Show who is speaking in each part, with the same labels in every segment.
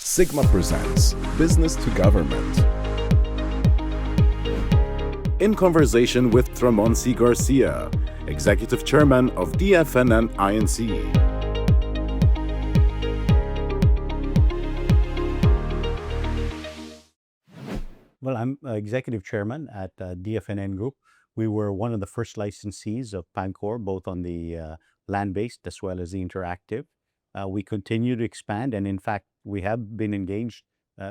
Speaker 1: Sigma presents Business to Government. In conversation with Tramonsi Garcia, Executive Chairman of DFNN INC.
Speaker 2: Well, I'm Executive Chairman at DFNN Group. We were one of the first licensees of PAGCOR, both on the land-based as well as the interactive. We continue to expand, and in fact, we have been engaged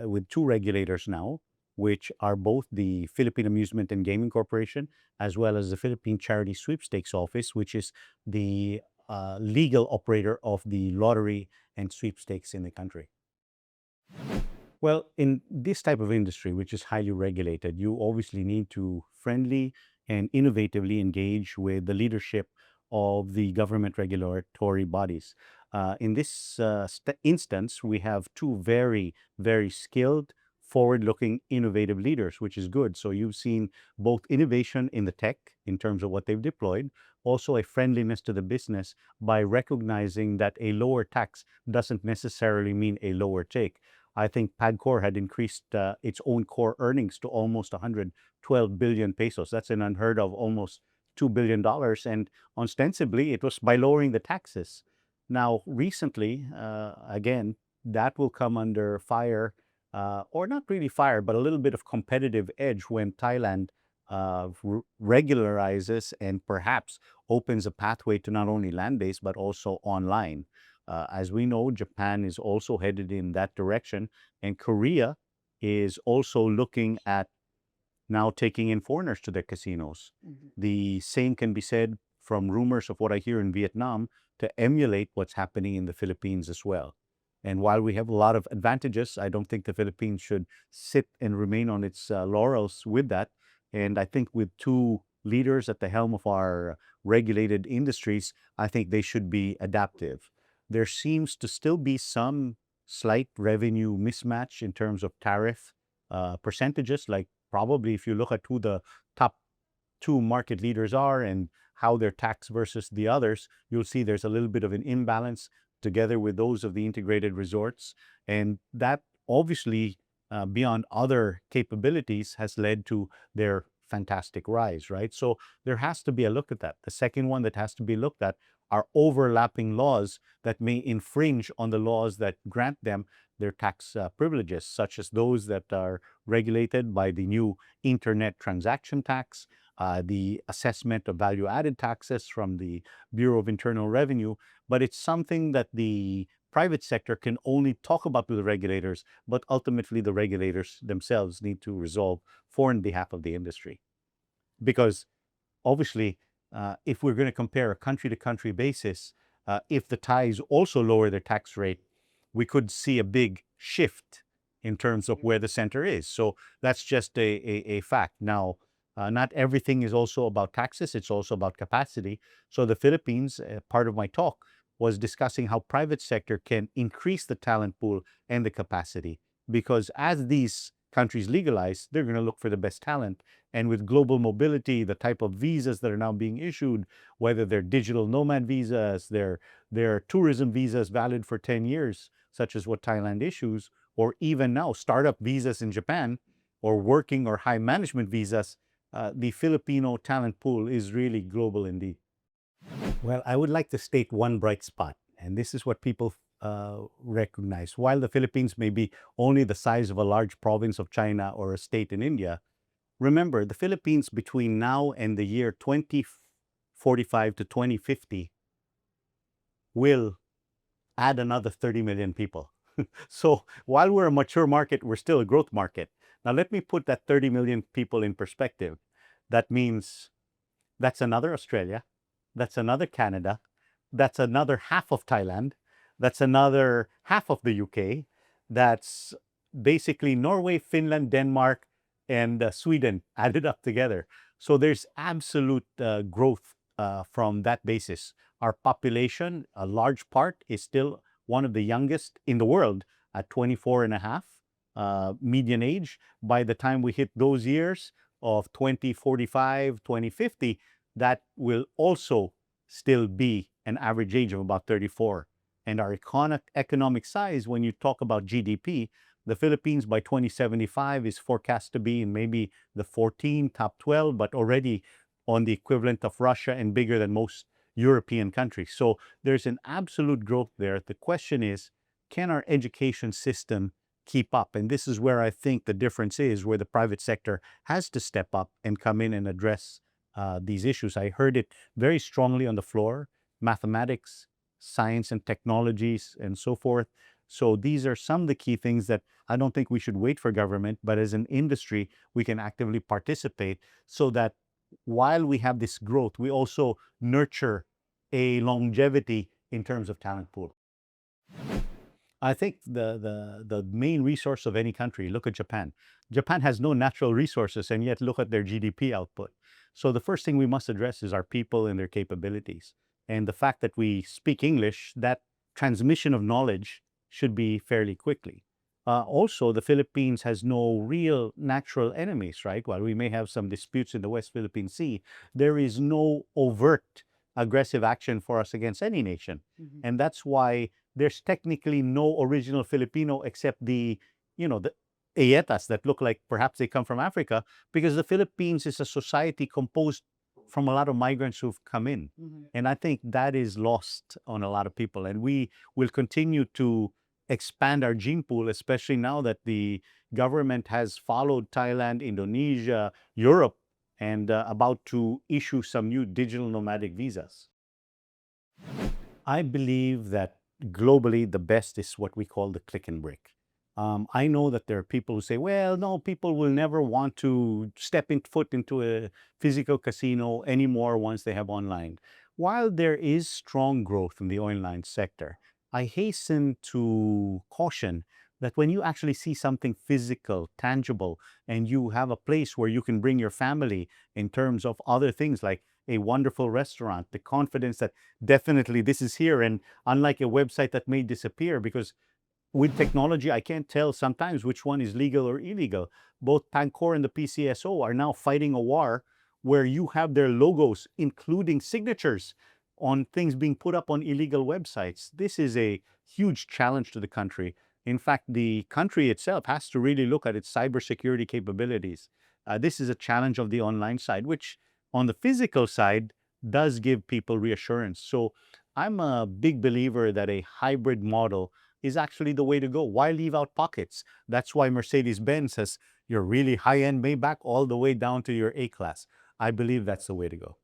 Speaker 2: with two regulators now, which are both the Philippine Amusement and Gaming Corporation, as well as the Philippine Charity Sweepstakes Office, which is the legal operator of the lottery and sweepstakes in the country. Well, in this type of industry, which is highly regulated, you obviously need to friendly and innovatively engage with the leadership of the government regulatory bodies. In this instance, we have two very, very skilled, forward-looking, innovative leaders, which is good. So you've seen both innovation in the tech in terms of what they've deployed, also a friendliness to the business by recognizing that a lower tax doesn't necessarily mean a lower take. I think PAGCOR had increased its own core earnings to almost 112 billion pesos. That's an unheard of almost $2 billion. And ostensibly, it was by lowering the taxes. Now, recently, again, that will come under fire, or not really fire, but a little bit of competitive edge when Thailand regularizes and perhaps opens a pathway to not only land-based, but also online. As we know, Japan is also headed in that direction, and Korea is also looking at now taking in foreigners to their casinos. The same can be said from rumors of what I hear in Vietnam to emulate what's happening in the Philippines as well. And while we have a lot of advantages, I don't think the Philippines should sit and remain on its laurels with that. And I think with two leaders at the helm of our regulated industries, I think they should be adaptive. There seems to still be some slight revenue mismatch in terms of tariff percentages, like probably if you look at who the top two market leaders are and how they're taxed versus the others, you'll see there's a little bit of an imbalance together with those of the integrated resorts. And that obviously, beyond other capabilities, has led to their fantastic rise, right? So there has to be a look at that. The second one that has to be looked at are overlapping laws that may infringe on the laws that grant them their tax privileges, such as those that are regulated by the new internet transaction tax, the assessment of value-added taxes from the Bureau of Internal Revenue. But it's something that the private sector can only talk about with the regulators, but ultimately the regulators themselves need to resolve for on behalf of the industry. Because obviously, if we're going to compare a country-to-country basis, if the Thais also lower their tax rate, we could see a big shift in terms of where the center is. So that's just a fact. Now, not everything is also about taxes. It's also about capacity. So the Philippines, part of my talk, was discussing how private sector can increase the talent pool and the capacity. Because as these countries legalize, they're going to look for the best talent. And with global mobility, the type of visas that are now being issued, whether they're digital nomad visas, they're tourism visas valid for 10 years, such as what Thailand issues, or even now startup visas in Japan, or working or high management visas, the Filipino talent pool is really global indeed. Well, I would like to state one bright spot, and this is what people recognize. While the Philippines may be only the size of a large province of China or a state in India, remember, the Philippines between now and the year 2045 to 2050 will add another 30 million people. So while we're a mature market, we're still a growth market. Now, let me put that 30 million people in perspective. That means that's another Australia, that's another Canada, that's another half of Thailand, that's another half of the UK, that's basically Norway, Finland, Denmark, and Sweden added up together. So there's absolute growth from that basis. Our population, a large part, is still one of the youngest in the world at 24 and a half median age. By the time we hit those years of 2045, 2050, that will also still be an average age of about 34 and our economic size, when you talk about GDP, the Philippines by 2075 is forecast to be in maybe the 14, top 12, but already on the equivalent of Russia and bigger than most European countries. So there's an absolute growth there. The question is, can our education system keep up? And this is where I think the difference is, where the private sector has to step up and come in and address these issues. I heard it very strongly on the floor: mathematics, science and technologies, and so forth. So these are some of the key things that I don't think we should wait for government, but as an industry, we can actively participate so that while we have this growth, we also nurture a longevity in terms of talent pool. I think the main resource of any country, look at Japan. Japan has no natural resources, and yet look at their GDP output. So the first thing we must address is our people and their capabilities. And the fact that we speak English, that transmission of knowledge should be fairly quickly. Also, the Philippines has no real natural enemies, right? While we may have some disputes in the West Philippine Sea, there is no overt aggressive action for us against any nation. And that's why there's technically no original Filipino except the Ayetas that look like perhaps they come from Africa, because the Philippines is a society composed from a lot of migrants who've come in. And I think that is lost on a lot of people. And we will continue to expand our gene pool, especially now that the government has followed Thailand, Indonesia, Europe, and about to issue some new digital nomadic visas. I believe that globally the best is what we call the click and brick. I know that there are people who say, well, no, people will never want to step foot into a physical casino anymore once they have online. While there is strong growth in the online sector, I hasten to caution that when you actually see something physical, tangible, and you have a place where you can bring your family in terms of other things like a wonderful restaurant, the confidence that definitely this is here, and unlike a website that may disappear, because with technology, I can't tell sometimes which one is legal or illegal. Both PAGCOR and the PCSO are now fighting a war where you have their logos, including signatures, on things being put up on illegal websites. This is a huge challenge to the country. In fact, the country itself has to really look at its cybersecurity capabilities. This is a challenge of the online side, which on the physical side does give people reassurance. So I'm a big believer that a hybrid model is actually the way to go. Why leave out pockets? That's why Mercedes-Benz has your really high-end Maybach all the way down to your A-class. I believe that's the way to go.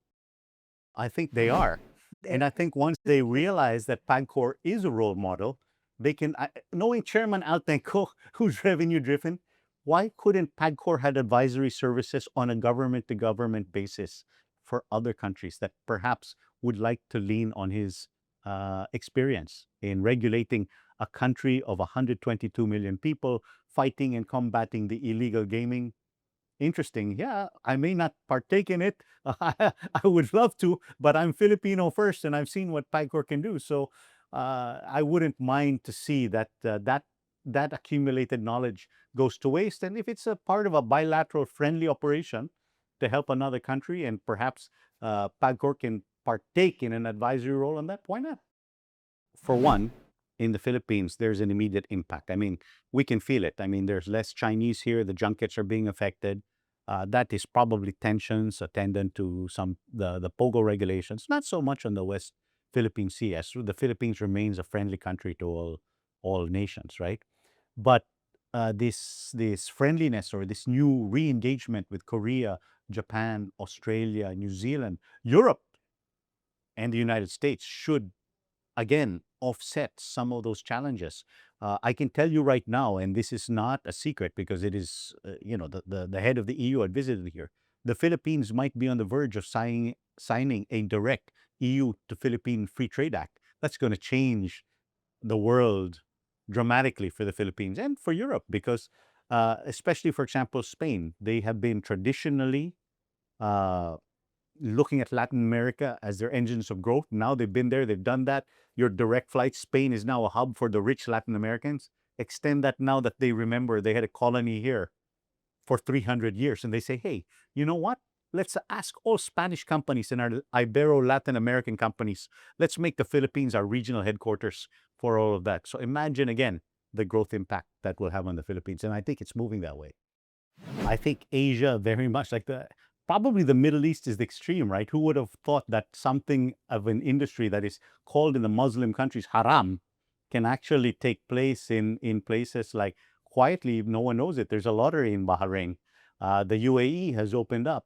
Speaker 2: I think they are. And I think once they realize that PAGCOR is a role model, they can, knowing Chairman Altenco, who's revenue-driven, why couldn't PAGCOR have advisory services on a government-to-government basis for other countries that perhaps would like to lean on his experience in regulating a country of 122 million people, fighting and combating the illegal gaming? Interesting. Yeah, I may not partake in it. I would love to, but I'm Filipino first, and I've seen what PAGCOR can do. So I wouldn't mind to see that that accumulated knowledge goes to waste. And if it's a part of a bilateral friendly operation to help another country, and perhaps PAGCOR can partake in an advisory role on that, why not? For one, in the Philippines, there's an immediate impact. I mean, we can feel it. I mean, there's less Chinese here. The junkets are being affected. That is probably tensions attendant to the POGO regulations. Not so much on the West Philippine Sea, as the Philippines remains a friendly country to all nations, right? But this friendliness, or this new re-engagement with Korea, Japan, Australia, New Zealand, Europe, and the United States should again offset some of those challenges. I can tell you right now, and this is not a secret because it is, the head of the EU had visited here. The Philippines might be on the verge of signing a direct EU to Philippine Free Trade Act. That's going to change the world dramatically for the Philippines and for Europe, because especially, for example, Spain, they have been traditionally looking at Latin America as their engines of growth. Now they've been there, they've done that. Your direct flight, Spain is now a hub for the rich Latin Americans. Extend that now that they remember they had a colony here for 300 years. And they say, hey, you know what? Let's ask all Spanish companies and our Ibero Latin American companies, let's make the Philippines our regional headquarters for all of that. So imagine again the growth impact that will have on the Philippines. And I think it's moving that way. I think Asia very much like probably the Middle East is the extreme, right? Who would have thought that something of an industry that is called in the Muslim countries haram can actually take place in places like quietly, no one knows it. There's a lottery in Bahrain. The UAE has opened up.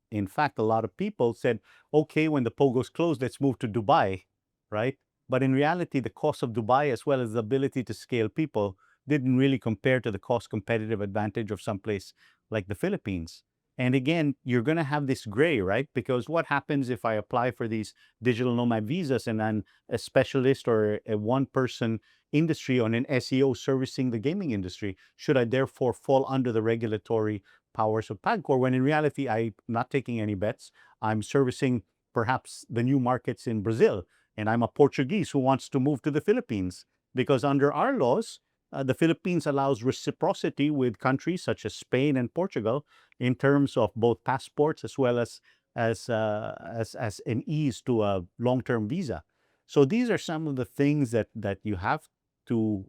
Speaker 2: In fact, a lot of people said, okay, when the POGO's closed, let's move to Dubai, right? But in reality, the cost of Dubai, as well as the ability to scale people, didn't really compare to the cost competitive advantage of someplace like the Philippines. And again, you're going to have this gray, right? Because what happens if I apply for these digital nomad visas and I'm a specialist or a one-person industry on an SEO servicing the gaming industry? Should I therefore fall under the regulatory powers of PAGCOR when in reality, I'm not taking any bets. I'm servicing perhaps the new markets in Brazil, and I'm a Portuguese who wants to move to the Philippines because under our laws, the Philippines allows reciprocity with countries such as Spain and Portugal in terms of both passports as well as an ease to a long-term visa. So these are some of the things that you have to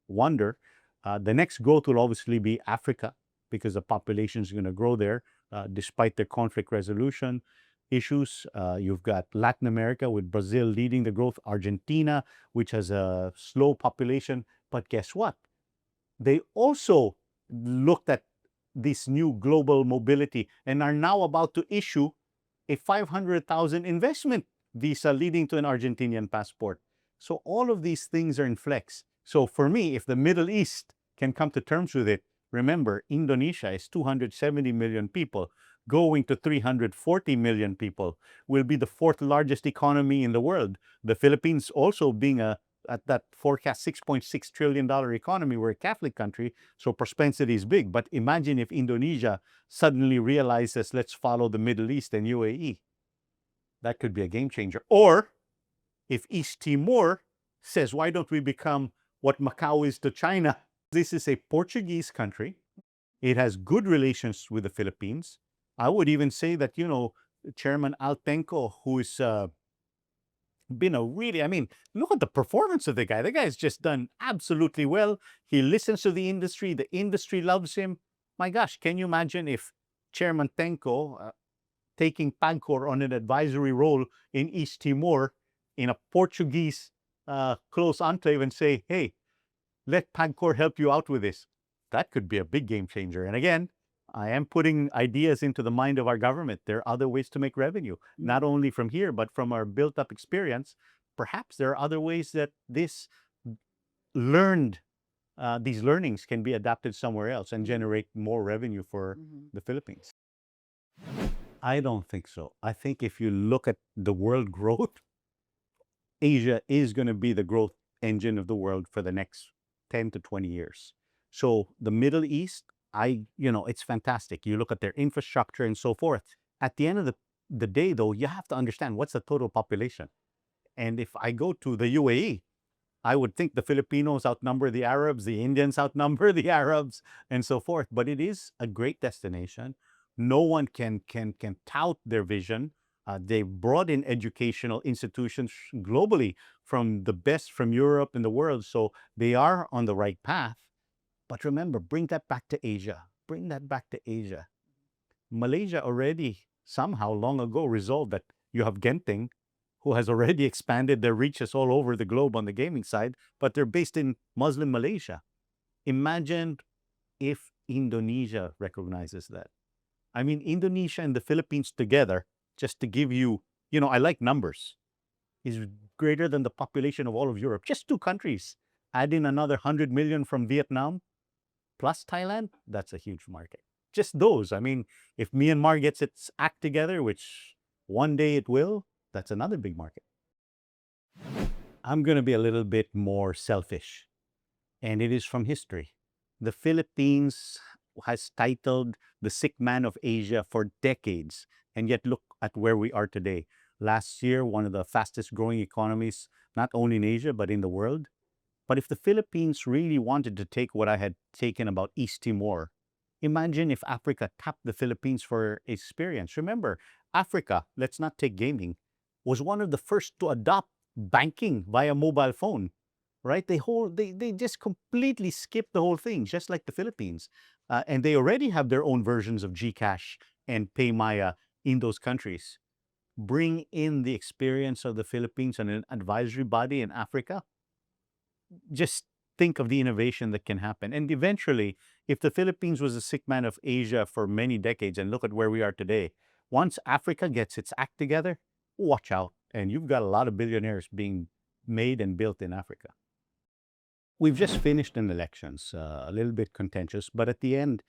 Speaker 2: wonder. The next growth will obviously be Africa because the population is going to grow there despite their conflict resolution issues. You've got Latin America with Brazil leading the growth, Argentina, which has a slow population. But guess what? They also looked at this new global mobility and are now about to issue a 500,000 investment visa leading to an Argentinian passport. So all of these things are in flex. So for me, if the Middle East can come to terms with it, remember, Indonesia is 270 million people, going to 340 million people, will be the fourth largest economy in the world. The Philippines also being at that forecast $6.6 trillion economy. We're a Catholic country, so propensity is big. But imagine if Indonesia suddenly realizes, let's follow the Middle East and UAE. That could be a game changer. Or if East Timor says, why don't we become what Macau is to China? This is a Portuguese country. It has good relations with the Philippines. I would even say that, Chairman Altenco, who is been a really, look at the performance of the guy. The guy's just done absolutely well. He listens to the industry loves him. My gosh, can you imagine if Chairman Tenko taking PAGCOR on an advisory role in East Timor in a Portuguese close enclave and say, hey, let PAGCOR help you out with this. That could be a big game changer. And again, I am putting ideas into the mind of our government. There are other ways to make revenue, not only from here, but from our built-up experience. Perhaps there are other ways that these learnings can be adapted somewhere else and generate more revenue for the Philippines. I don't think so. I think if you look at the world growth, Asia is going to be the growth engine of the world for the next 10 to 20 years. So the Middle East, it's fantastic. You look at their infrastructure and so forth. At the end of the day, though, you have to understand what's the total population. And if I go to the UAE, I would think the Filipinos outnumber the Arabs, the Indians outnumber the Arabs, and so forth. But it is a great destination. No one can tout their vision. They brought in educational institutions globally from the best from Europe and the world. So they are on the right path. But remember, bring that back to Asia. Bring that back to Asia. Malaysia already somehow long ago resolved that you have Genting, who has already expanded their reaches all over the globe on the gaming side, but they're based in Muslim Malaysia. Imagine if Indonesia recognizes that. Indonesia and the Philippines together, just to give you, I like numbers, is greater than the population of all of Europe. Just two countries. Add in another 100 million from Vietnam, plus Thailand, that's a huge market. Just those. If Myanmar gets its act together, which one day it will, that's another big market. I'm going to be a little bit more selfish, and it is from history. The Philippines has titled the sick man of Asia for decades, and yet look at where we are today. Last year, one of the fastest growing economies, not only in Asia, but in the world. But if the Philippines really wanted to take what I had taken about East Timor, imagine if Africa tapped the Philippines for experience. Remember, Africa, let's not take gaming, was one of the first to adopt banking via mobile phone. right? They just completely skip the whole thing, just like the Philippines. And they already have their own versions of GCash and PayMaya in those countries. Bring in the experience of the Philippines and an advisory body in Africa. Just think of the innovation that can happen. And eventually, if the Philippines was a sick man of Asia for many decades, and look at where we are today, once Africa gets its act together, watch out. And you've got a lot of billionaires being made and built in Africa. We've just finished an elections, a little bit contentious, but at the end,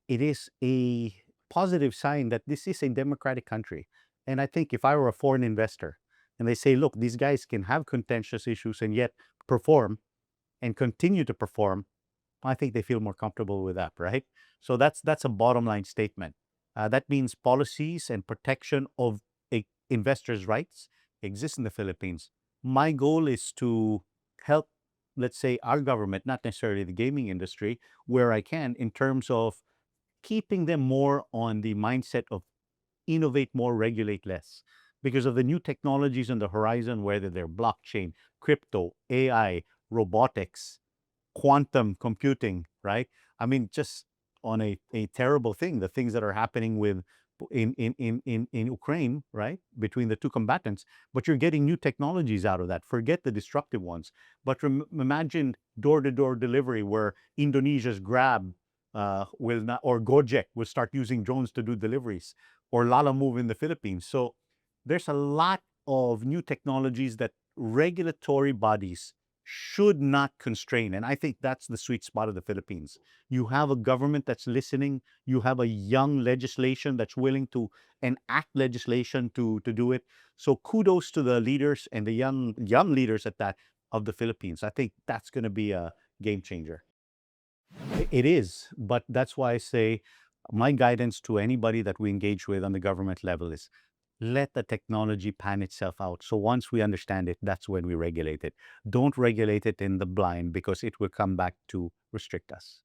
Speaker 2: it is a positive sign that this is a democratic country. And I think if I were a foreign investor and they say, look, these guys can have contentious issues and yet perform and continue to perform, I think they feel more comfortable with that, right? So that's a bottom line statement. That means policies and protection of investors' rights exist in the Philippines. My goal is to help, let's say, our government, not necessarily the gaming industry, where I can, in terms of keeping them more on the mindset of innovate more, regulate less. Because of the new technologies on the horizon, whether they're blockchain, crypto, AI, robotics, quantum computing, right? I mean, just on a terrible thing, the things that are happening with in Ukraine, right? Between the two combatants, but you're getting new technologies out of that. Forget the destructive ones. But imagine door-to-door delivery where Indonesia's Grab will not, or Gojek will start using drones to do deliveries, or Lala Move in the Philippines. So there's a lot of new technologies that regulatory bodies should not constrain. And I think that's the sweet spot of the Philippines. You have a government that's listening. You have a young legislation that's willing to enact legislation to do it. So kudos to the leaders and the young leaders at that of the Philippines. I think that's going to be a game changer. It is, but that's why I say my guidance to anybody that we engage with on the government level is let the technology pan itself out. So once we understand it, that's when we regulate it. Don't regulate it in the blind because it will come back to restrict us.